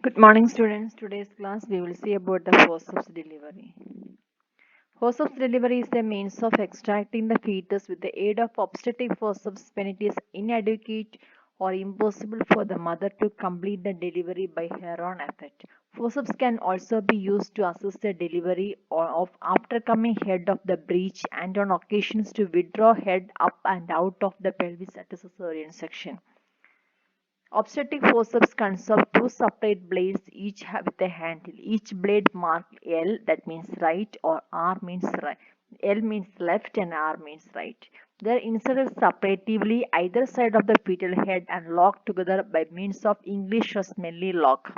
Good morning, students. Today's class we will see about the forceps delivery. Forceps delivery is the means of extracting the fetus with the aid of obstetric forceps when it is inadequate or impossible for the mother to complete the delivery by her own effort. Forceps can also be used to assist the delivery or of after coming head of the breech and on occasions to withdraw head up and out of the pelvis at a cesarean section. Obstetric forceps consists of two separate blades, each with a handle. Each blade marked L, that means right, or R means right. L means left and R means right. They are inserted separatively either side of the fetal head and locked together by means of English or Smelly lock.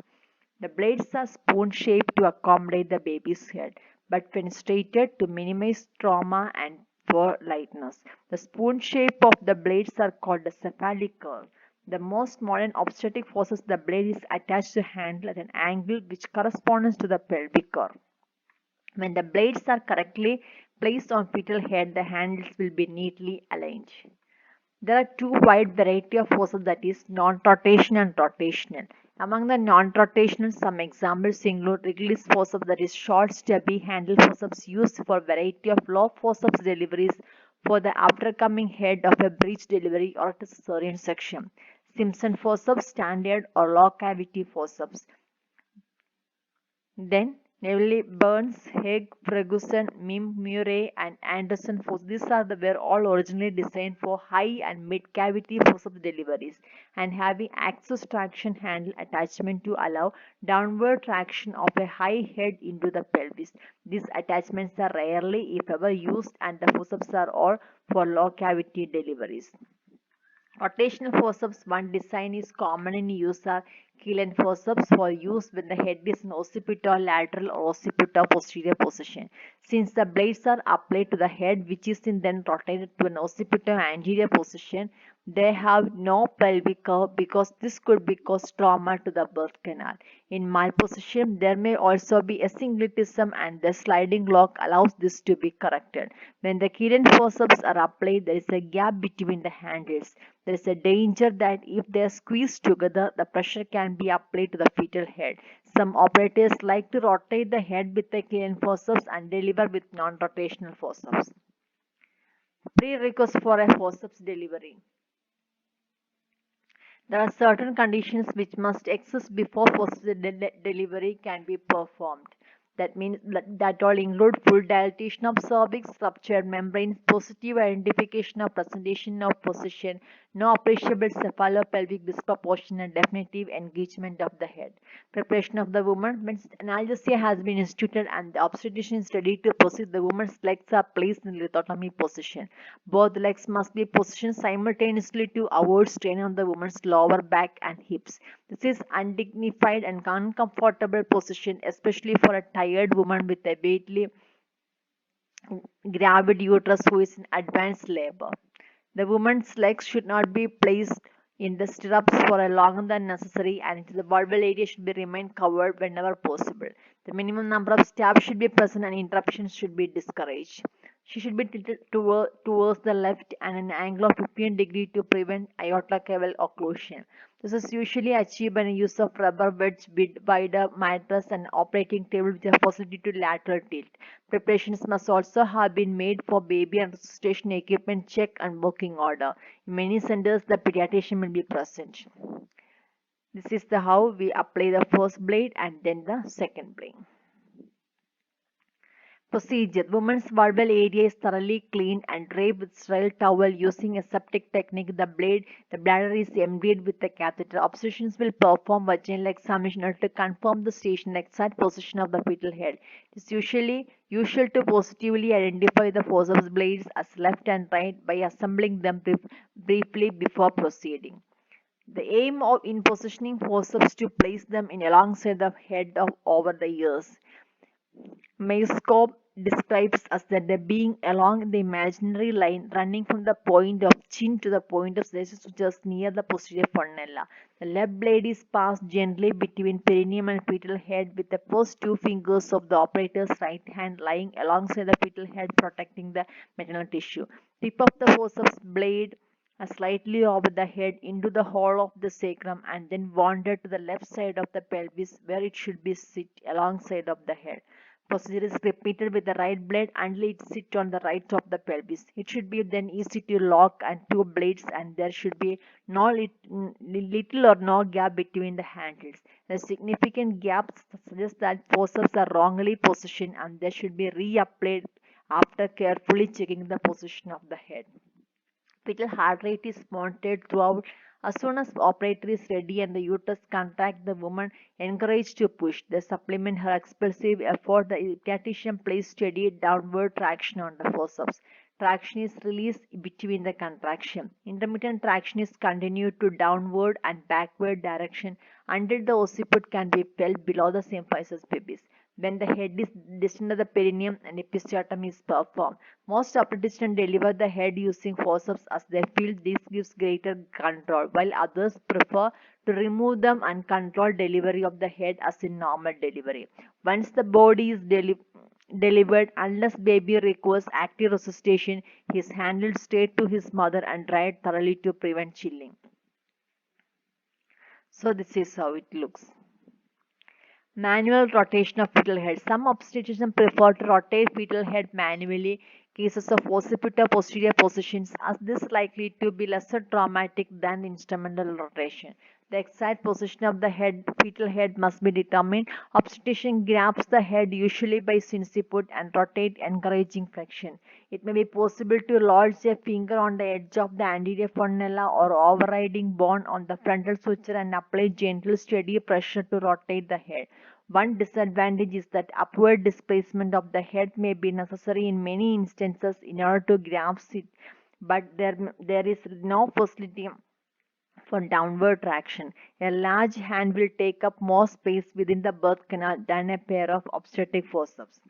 The blades are spoon-shaped to accommodate the baby's head, but fenestrated to minimize trauma and for lightness. The spoon shape of the blades are called the cephalic curve. The most modern obstetric forces the blade is attached to handle at an angle which corresponds to the pelvic curve. When the blades are correctly placed on fetal head, the handles will be neatly aligned. There are two wide variety of forces, that is non-rotational and rotational. Among the non-rotational, some examples include Wrigley's forceps, that is short stubby handle forceps used for variety of low forceps deliveries for the aftercoming head of a breech delivery or at a cesarean section. Simpson forceps, standard or low cavity forceps. Then Neville, Burns, Haig, Ferguson, Mim, Murray, and Anderson force. Were all originally designed for high and mid cavity forceps deliveries and having axis traction handle attachment to allow downward traction of a high head into the pelvis. These attachments are rarely, if ever, used, and the forceps are all for low cavity deliveries. Rotational forceps, one design is common in use are Killen forceps for use when the head is in occipital lateral or occipital posterior position. Since the blades are applied to the head, which is then rotated to an occipital anterior position, they have no pelvic curve because this could cause trauma to the birth canal. In malposition, there may also be astigmatism, and the sliding lock allows this to be corrected. When the Killen forceps are applied, there is a gap between the handles. There is a danger that if they are squeezed together, the pressure can be applied to the fetal head. Some operators like to rotate the head with the Killen forceps and deliver with non-rotational forceps. Prerequisites for a forceps delivery. There are certain conditions which must exist before forceps delivery can be performed. That means that all include full dilatation of cervix, ruptured membranes, positive identification of presentation of position, no appreciable cephalopelvic disproportion, and definitive engagement of the head. Preparation of the woman. When analgesia has been instituted and the obstetrician is ready to proceed, the woman's legs are placed in lithotomy position. Both legs must be positioned simultaneously to avoid strain on the woman's lower back and hips. This is undignified and uncomfortable position, especially for a tired woman with a badly gravid uterus who is in advanced labor. The woman's legs should not be placed in the stirrups for a longer than necessary, and the vulval area should be remain covered whenever possible. The minimum number of stabs should be present and interruptions should be discouraged. She should be tilted towards the left and an angle of 15 degrees to prevent aorta caval occlusion. This is usually achieved by the use of rubber wedge, wider mattress, and operating table with a facility to lateral tilt. Preparations must also have been made for baby and resuscitation equipment check and working order. In many centers, the pediatrician will be present. This is the how we apply the first blade and then the second blade. Procedure. Woman's vulval area is thoroughly cleaned and draped with sterile towel using aseptic technique. The bladder is emptied with the catheter. Obstetricians will perform vaginal examination to confirm the station and exact position of the fetal head. It is usually usual to positively identify the forceps blades as left and right by assembling them briefly before proceeding. The aim of in positioning forceps to place them in alongside the head of over the ears. Mayscope describes as the being along the imaginary line running from the point of chin to the point of stachys just near the posterior frenella. The left blade is passed gently between perineum and fetal head with the first two fingers of the operator's right hand lying alongside the fetal head protecting the maternal tissue. Tip of the forceps blade slightly over the head into the hole of the sacrum and then wander to the left side of the pelvis where it should be sit alongside of the head. Procedure is repeated with the right blade until it sits on the right of the pelvis. It should be then easy to lock and two blades and there should be little or no gap between the handles. The significant gaps suggest that forceps are wrongly positioned and they should be reapplied after carefully checking the position of the head. Fetal heart rate is monitored throughout. As soon as operator is ready and the uterus contracts, the woman encouraged to push. They supplement her expulsive effort. The dietitian places steady downward traction on the forceps. Traction is released between the contraction. Intermittent traction is continued to downward and backward direction until the occiput can be felt below the symphysis pubis. When the head is distant to the perineum, an episiotomy is performed. Most obstetricians deliver the head using forceps as they feel this gives greater control, while others prefer to remove them and control delivery of the head as in normal delivery. Once the body is delivered, unless baby requires active resuscitation, he is handled straight to his mother and dried thoroughly to prevent chilling. So this is how it looks. Manual rotation of fetal head. Some obstetricians prefer to rotate fetal head manually cases of occipital posterior positions as this is likely to be lesser traumatic than instrumental rotation. The exact position of the fetal head must be determined. Obstetrician grabs the head usually by sinciput and rotate encouraging flexion. It may be possible to lodge a finger on the edge of the anterior frenella or overriding bone on the frontal suture and apply gentle steady pressure to rotate the head. One disadvantage is that upward displacement of the head may be necessary in many instances in order to grasp it, but there is no facility for downward traction. A large hand will take up more space within the birth canal than a pair of obstetric forceps.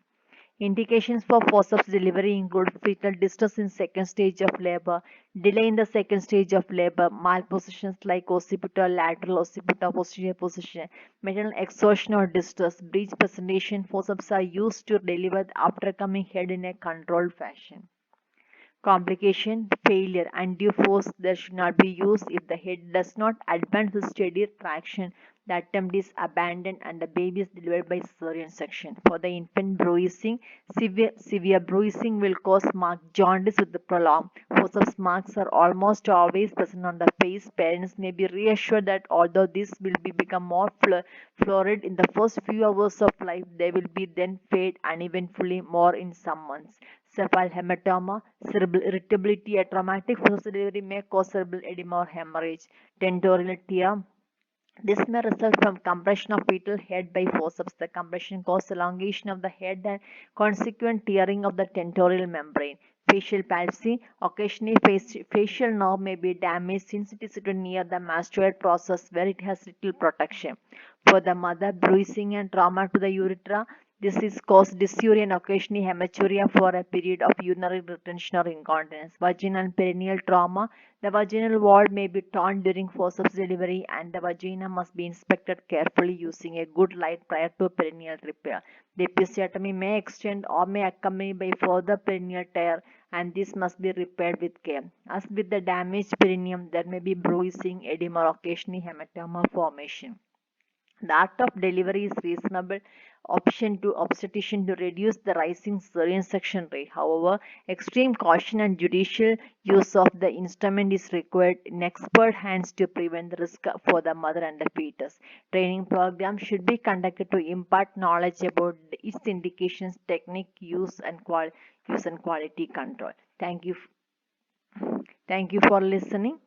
Indications for forceps delivery include fetal distress in second stage of labor, delay in the second stage of labor, malpositions like occipital, lateral, occipital, posterior position, maternal exhaustion or distress, breech presentation. Forceps are used to deliver the aftercoming head in a controlled fashion. Complication, failure, undue force there should not be used if the head does not advance with steady traction. The attempt is abandoned and the baby is delivered by cesarean section. For the infant bruising, severe bruising will cause marked jaundice with the prolonged. Forceps marks are almost always present on the face. Parents may be reassured that although this will become more florid in the first few hours of life, they will be then fade uneventfully more in some months. Cephal hematoma, cerebral irritability, a traumatic forceps delivery may cause cerebral edema or hemorrhage. Tentorial tear. This may result from compression of fetal head by forceps. The compression causes elongation of the head and consequent tearing of the tentorial membrane. Facial palsy. Occasionally, facial nerve may be damaged since it is situated near the mastoid process where it has little protection. For the mother, bruising and trauma to the urethra. This is caused dysuria and occasionally hematuria for a period of urinary retention or incontinence. Vaginal and perineal trauma. The vaginal wall may be torn during forceps delivery and the vagina must be inspected carefully using a good light prior to perineal repair. The episiotomy may extend or may accompany by further perineal tear and this must be repaired with care. As with the damaged perineum, there may be bruising, edema, or occasionally hematoma formation. The act of delivery is reasonable option to obstetrician to reduce the rising cesarean section rate. However, extreme caution and judicial use of the instrument is required in expert hands to prevent the risk for the mother and the fetus. Training programs should be conducted to impart knowledge about its indications, technique, use and quality control. Thank you for listening.